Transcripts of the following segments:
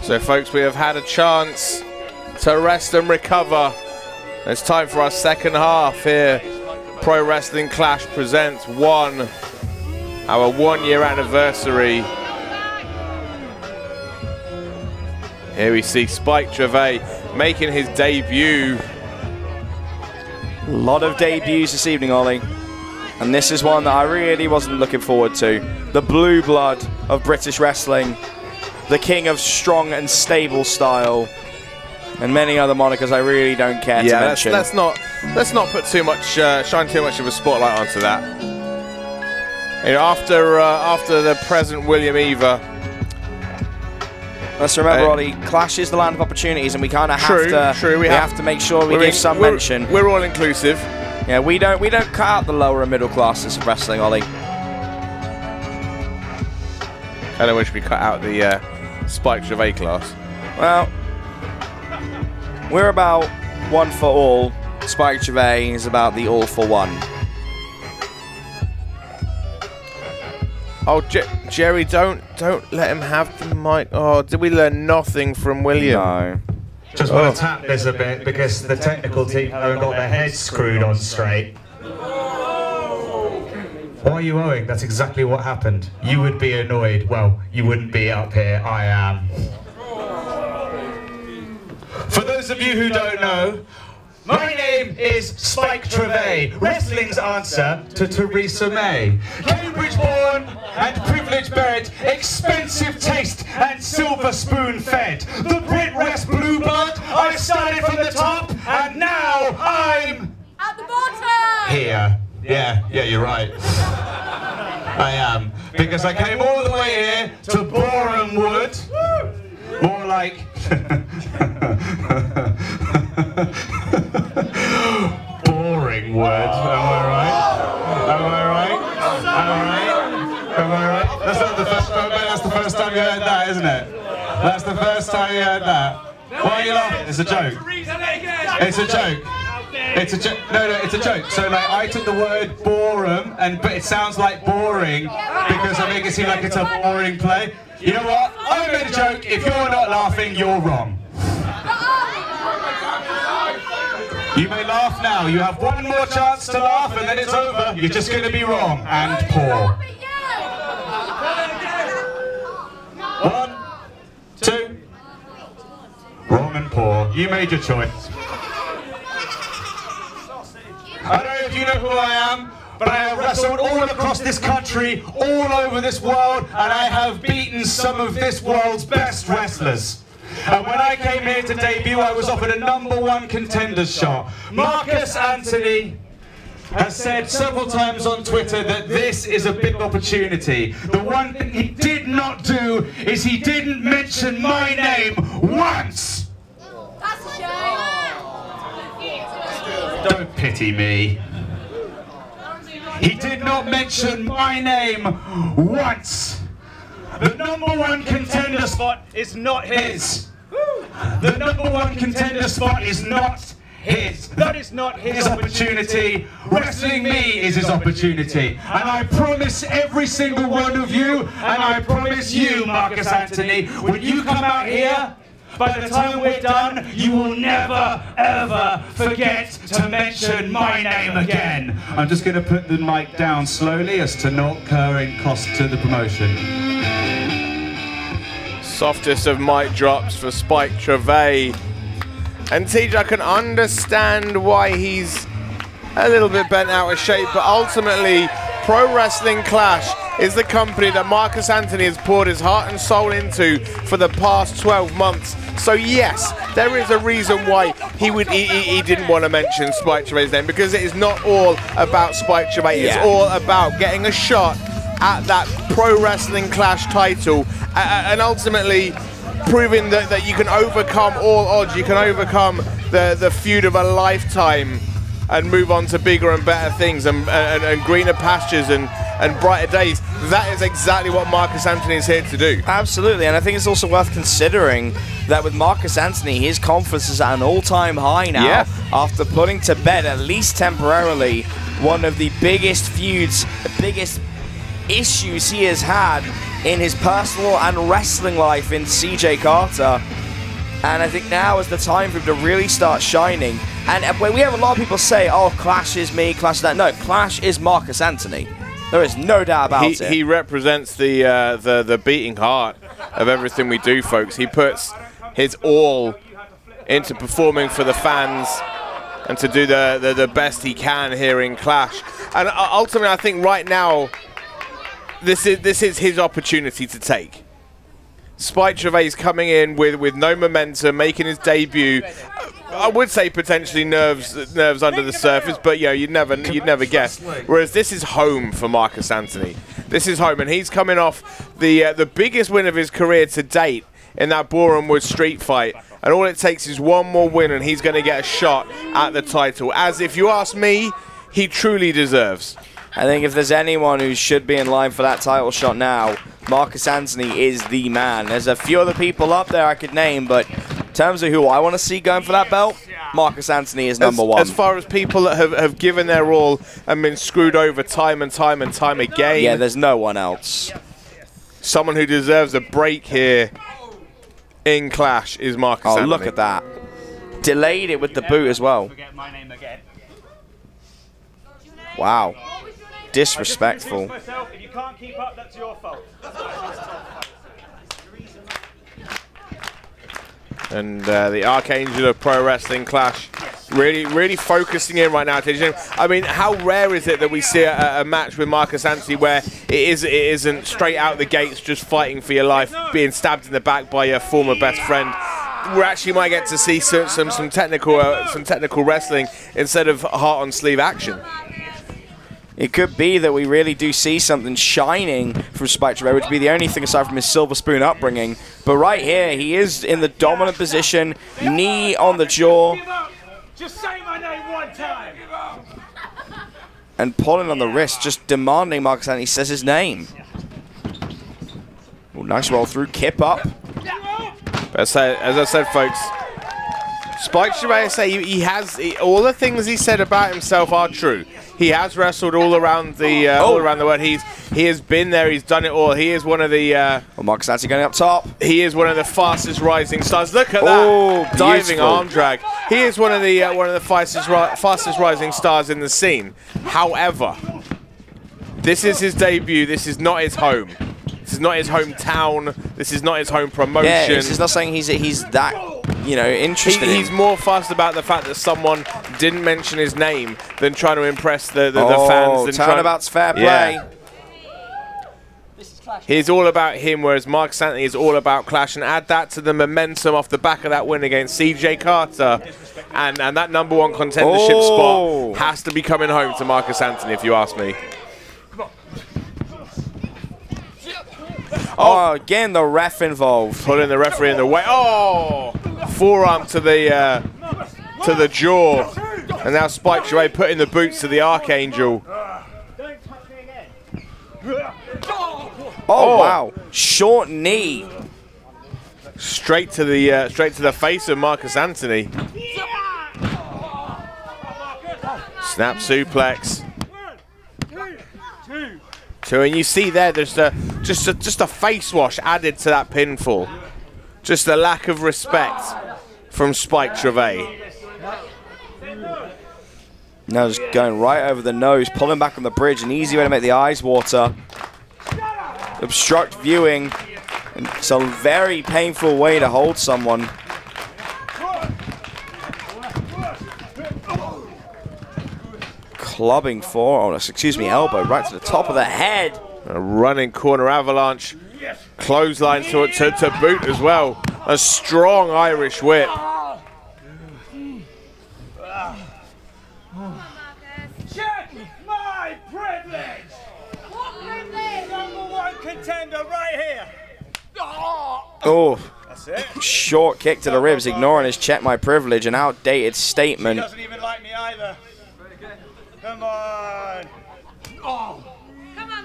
So folks, we have had a chance to rest and recover. It's time for our second half here. Pro Wrestling Clash presents our 1 year anniversary. Here we see Spike Trivet making his debut. A lot of debuts this evening, Ollie. And this is one that I really wasn't looking forward to. The blue blood of British wrestling. The king of strong and stable style. And many other monikers I really don't care to mention. Let's not put too much, shine too much of a spotlight onto that. You know, after the present William Eva. Let's remember, Ollie, Clash is the land of opportunities, and we kind of have to make sure we give some mention. We're all inclusive. Yeah, we don't cut out the lower and middle classes of wrestling, Ollie. I don't wish we cut out the Spike Trivet class. Well, we're about one for all. Spike Trivet is about the all for one. Oh, Jerry, don't let him have the mic. Oh, did we learn nothing from William? No. Just want to tap this a bit because the technical team haven't got their heads screwed on straight. Why are you owing? That's exactly what happened. You would be annoyed. Well, you wouldn't be up here. I am. For those of you who don't know, my name is Spike Trivet, wrestling's answer to Theresa May. Cambridge-born and privilege-bred, expensive taste and silver spoon-fed. The Brit West blue blood, I started from the top, and now I'm... at the bottom! Here. Yeah, you're right. I am. Because I came all the way here to Boreham Wood. More like... boring wood. Am I right? Am I right? Am I right? Am I right? That's not the first time. That's the first time you heard that, isn't it? That's the first time you heard that. Why are you laughing? It's a joke. It's a joke. It's a joke. No, it's a joke. So like, I took the word Boreham, but it sounds like boring because I make it seem like it's a boring play. You know what? I made a joke. If you're not laughing, you're wrong. You may laugh now. You have one more chance to laugh and then it's over. You're just going to be wrong and poor. 1, 2. Wrong and poor. You made your choice. I don't know if you know who I am, but I have wrestled all across this country, all over this world, and I have beaten some of this world's best wrestlers. And when I came here to debut, I was offered a #1 contenders shot. Marcus Antony has said several times on Twitter that this is a big opportunity. The one thing he did not do is he didn't mention my name once. That's a shame. Don't pity me. He did not mention my name once. The #1 contender spot is not his. The #1 contender spot is not his. That is not his opportunity. Wrestling me is his opportunity. And I promise every single one of you, and I promise you, Marcus Antony, when you come out here, by the time we're done, you will never, ever forget to mention my name again. I'm just going to put the mic down slowly as to not incurring cost to the promotion. Softest of mic drops for Spike Trivet. And TJ, I can understand why he's a little bit bent out of shape, but ultimately, Pro Wrestling Clash is the company that Marcus Antony has poured his heart and soul into for the past 12 months. So yes, there is a reason why he didn't want to mention Spike Trivet's name, because it is not all about Spike Trivet. It's all about getting a shot at that Pro Wrestling Clash title and ultimately proving that you can overcome all odds, you can overcome the feud of a lifetime and move on to bigger and better things and greener pastures and brighter days. That is exactly what Marcus Antony is here to do. Absolutely, and I think it's also worth considering that with Marcus Antony, his confidence is at an all-time high now after putting to bed, at least temporarily, one of the biggest feuds, the biggest issues he has had in his personal and wrestling life in CJ Carter. And I think now is the time for him to really start shining. And when we have a lot of people say, oh, Clash is me, Clash is that. No, Clash is Marcus Antony. There is no doubt about it. He represents the beating heart of everything we do, folks. He puts his all into performing for the fans and to do the best he can here in Clash. And ultimately, I think right now, this is his opportunity to take. Spike Trivet's coming in with no momentum, making his debut. I would say potentially nerves under the surface, but you know, you'd never guess. Whereas this is home for Marcus Antony. This is home, and he's coming off the biggest win of his career to date in that Bourne Wood street fight. And all it takes is one more win, and he's going to get a shot at the title. As if you ask me, he truly deserves. I think if there's anyone who should be in line for that title shot now, Marcus Antony is the man. There's a few other people up there I could name, but in terms of who I want to see going for that belt, Marcus Antony is number one. As far as people that have given their all and been screwed over time and time and time again. Yeah, there's no one else. Someone who deserves a break here in Clash is Marcus Antony. Oh, look at that. Delayed it with the boot as well. Wow. Disrespectful. If you can't keep up, that's your fault. And the Archangel of Pro Wrestling Clash really focusing in right now. I mean, how rare is it that we see a match with Marcus Antony where it isn't straight out the gates just fighting for your life, being stabbed in the back by your former best friend? We actually might get to see some technical wrestling instead of heart on sleeve action. It could be that we really do see something shining from Spike Trivet, which would be the only thing aside from his silver spoon upbringing. But right here, he is in the dominant position, knee on the jaw. Just say my name one time. And pulling on the wrist, just demanding Marcus Antony says his name. Ooh, nice roll through, kip up. As I said, folks, Spike Trivet, he has all the things he said about himself are true. He has wrestled all around the world. He has been there. He's done it all. He is one of the. Well, Marcus Antony going up top. He is one of the fastest rising stars. Look at that diving arm drag. He is one of the fastest rising stars in the scene. However, this is his debut. This is not his home. This is not his hometown. This is not his home promotion. Yeah, this is not saying he's that, you know, interested. He's more fussed about the fact that someone didn't mention his name than trying to impress the fans. Turnabout's fair play. Yeah. He's all about him, whereas Marcus Antony is all about Clash. And add that to the momentum off the back of that win against CJ Carter, and that #1 contendership spot has to be coming home to Marcus Antony, if you ask me. Oh, again, the ref involved. Pulling the referee in the way. Oh! Forearm to the jaw. And now Spike Trivet putting the boots to the Archangel. Oh, wow. Short knee. Straight to the face of Marcus Antony. Snap suplex. And you see there's just a face wash added to that pinfall. Just a lack of respect from Spike Trivet. Now just going right over the nose, pulling back on the bridge, an easy way to make the eyes water. Obstruct viewing. It's a very painful way to hold someone. Clubbing elbow right to the top of the head. A running corner avalanche. Clothesline to boot as well. A strong Irish whip. Check my privilege! What privilege? #1 contender right here. Oh, that's it. Short kick to the ribs, ignoring his check my privilege, an outdated statement. He doesn't even like me either. Come on. Oh.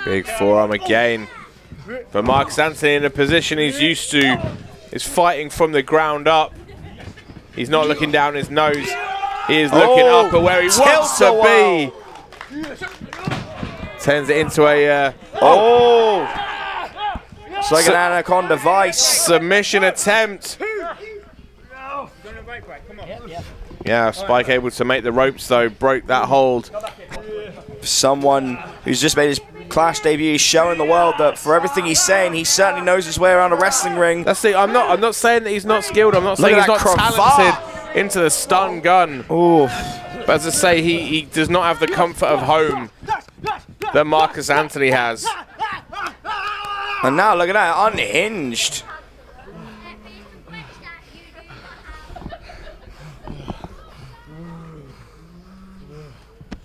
Big forearm again. But Marcus Antony in a position he's used to is fighting from the ground up. He's not looking down his nose. He is looking up at where he wants to be. Turns it into a... It's like an anaconda vice. Submission attempt. Yeah, Spike able to make the ropes though, broke that hold. Someone who's just made his Clash debut, he's showing the world that for everything he's saying, he certainly knows his way around a wrestling ring. That's it. I'm not saying that he's not skilled. I'm not saying he's not talented into the stun gun. Ooh. But as I say, he does not have the comfort of home that Marcus Antony has. And now look at that, unhinged.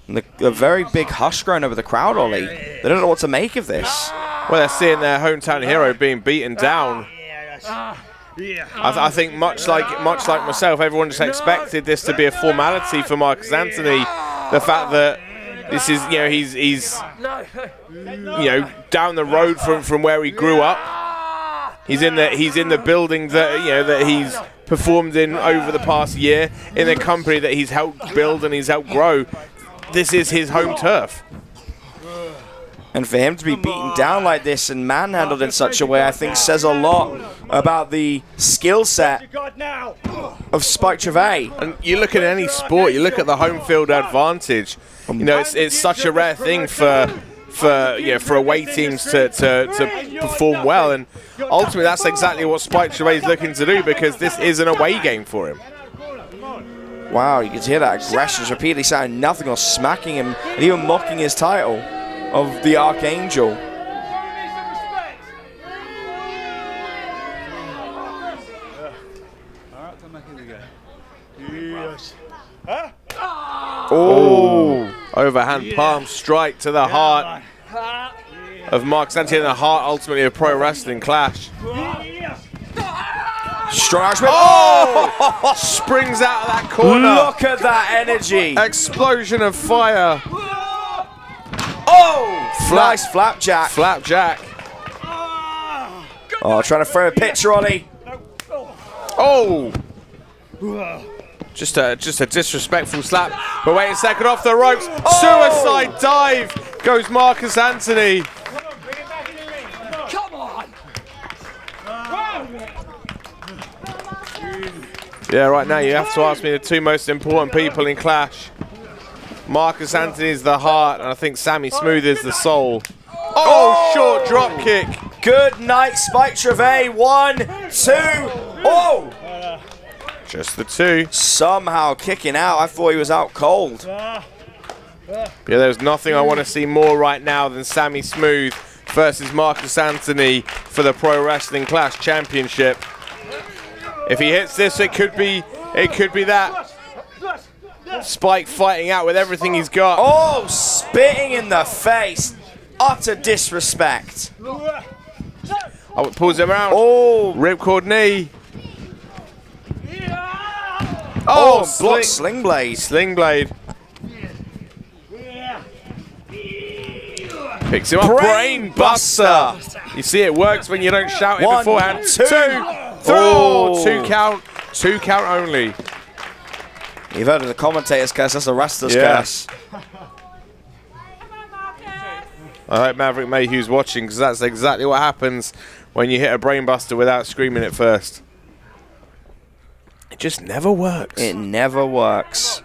And a very big hush grown over the crowd, Ollie. They don't know what to make of this. Well, they're seeing their hometown hero being beaten down. I think much like myself, everyone just expected this to be a formality for Marcus Antony. The fact that this is, you know, he's you know, down the road from where he grew up. He's in the building that, you know, that he's performed in over the past year, in a company that he's helped build and he's helped grow. This is his home turf. And for him to be beaten down like this and manhandled in such a way, I think says a lot about the skill set of Spike Trivet. And you look at any sport, you look at the home field advantage. You know, it's such a rare thing for away teams to perform well, and ultimately that's exactly what Spike Trivet is looking to do, because this is an away game for him. Wow, you can hear that aggression. He's repeatedly saying nothing or smacking him and even mocking his title of the Archangel. Oh, overhand palm strike to the heart of Marcus Antony, and the heart ultimately of pro wrestling Clash. Strong springs out of that corner. Look at that energy. Explosion of fire. Oh, nice flapjack. Flapjack. Oh, trying to frame a picture, Ollie. Oh. Just a disrespectful slap. But wait a second, off the ropes. Suicide dive goes Marcus Antony. Come on! Yeah, right now you have to ask me the two most important people in Clash. Marcus Antony is the heart, and I think Sammy Smooth is the soul. Oh, short drop kick. Good night, Spike Trivet. 1, 2. Oh! Just the two. Somehow kicking out. I thought he was out cold. Yeah, there's nothing I want to see more right now than Sammy Smooth versus Marcus Antony for the Pro Wrestling Clash Championship. If he hits this, it could be that. Spike fighting out with everything he's got. Oh, spitting in the face. Utter disrespect. Oh, it pulls him around. Oh, ripcord knee. Oh, block sling blade. Sling blade. Picks him up. Brain buster. You see, it works when you don't shout it beforehand. 2, 3. Oh, 2 count. 2 count only. You've heard of the commentator's curse. That's the wrestler's curse. I hope Maverick Mayhew's watching, because that's exactly what happens when you hit a brainbuster without screaming it first. It just never works. It never works.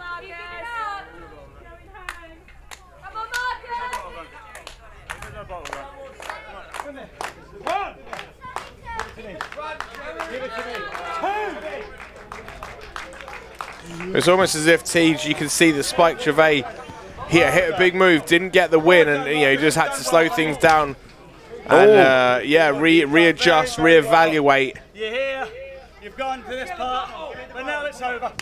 It's almost as if Tej, you can see the Spike Trivet hit a big move, didn't get the win, and you know, he just had to slow things down and yeah, readjust, reevaluate. You're here, you've gone to this part, but now it's over.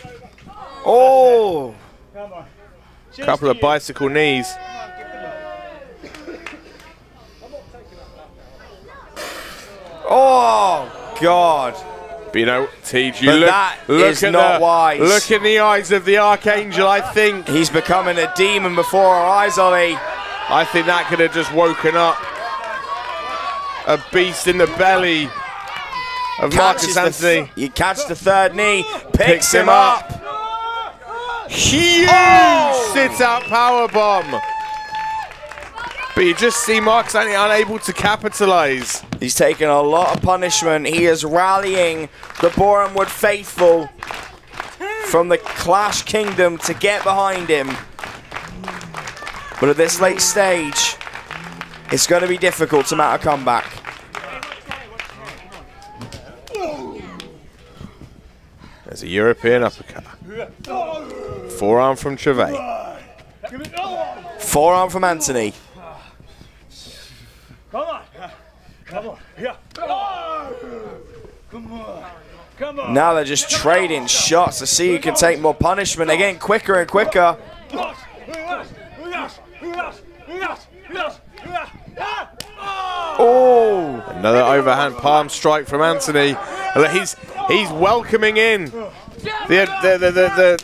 Oh! Come on. Couple of bicycle knees. Oh, God. But you know, Tej, look in the eyes of the Archangel, I think. He's becoming a demon before our eyes, Ollie. I think that could have just woken up a beast in the belly of Marcus Antony. You catch the third knee, picks him up. Huge sit-out powerbomb. But you just see Marcus Antony unable to capitalize. He's taking a lot of punishment. He is rallying the Bournemouth faithful from the Clash Kingdom to get behind him. But at this late stage, it's going to be difficult to mount a comeback. There's a European uppercut. Forearm from Trivet. Forearm from Antony. Come on. Come on. Yeah. Come on. Come on. Now they're just trading shots to see who can take more punishment. They're getting quicker and quicker. Oh! Another overhand palm strike from Antony. He's welcoming in the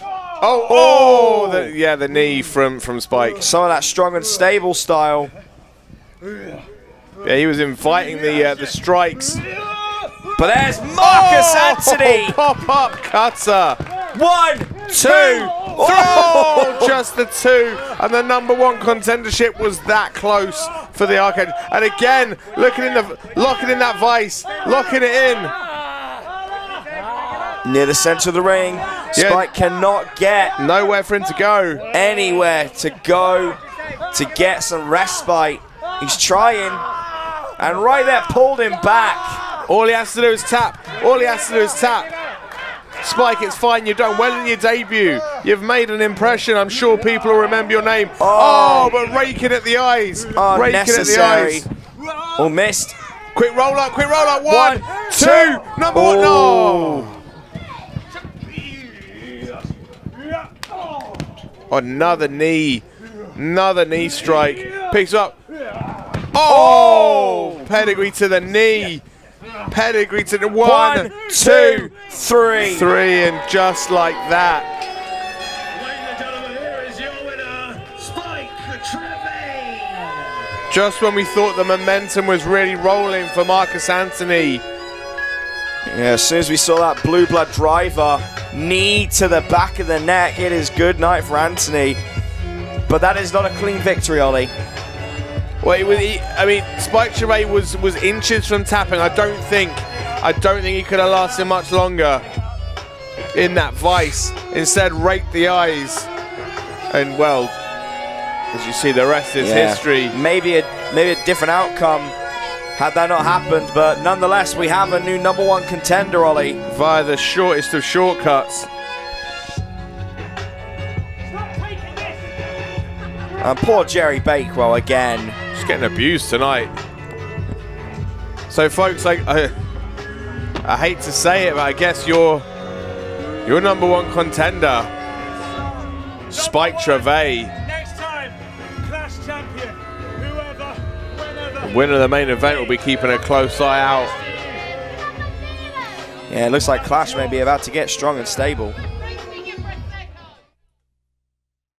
knee from Spike. Some of that strong and stable style. Yeah, he was inviting the strikes. But there's Marcus Antony. Pop-up cutter. 1, 2, Oh, just the 2, and the #1 contendership was that close for the Archangel. And again, locking in that vice, locking it in. Near the center of the ring, Spike cannot get nowhere for him to go. Anywhere to go to get some respite. He's trying, and right there pulled him back. All he has to do is tap. All he has to do is tap. Spike, it's fine. You've done well in your debut. You've made an impression. I'm sure people will remember your name. Oh, but raking at the eyes. Unnecessary. Oh, missed. Quick roll up, quick roll up. 1, 2, #1. No. Another knee strike. Picks up. Oh, pedigree to the knee. Pedigree to the 1, 2, 3. 3, and just like that. Ladies and gentlemen, here is your winner, Spike Trivet. Just when we thought the momentum was really rolling for Marcus Antony. Yeah, as soon as we saw that blue blood driver, knee to the back of the neck, it is good night for Antony. But that is not a clean victory, Ollie. Well, Spike Trivet was inches from tapping. I don't think he could have lasted much longer in that vice. Instead, raked the eyes, and well, as you see, the rest is history. Maybe a different outcome had that not happened, but nonetheless, we have a new #1 contender, Ollie, via the shortest of shortcuts. And poor Jerry Bakewell again. Just getting abused tonight. So, folks, I hate to say it, but I guess your #1 contender, Spike Trivet. Next time, Clash champion, whoever, whenever. The winner of the main event will be keeping a close eye out. Yeah, it looks like Clash may be about to get strong and stable.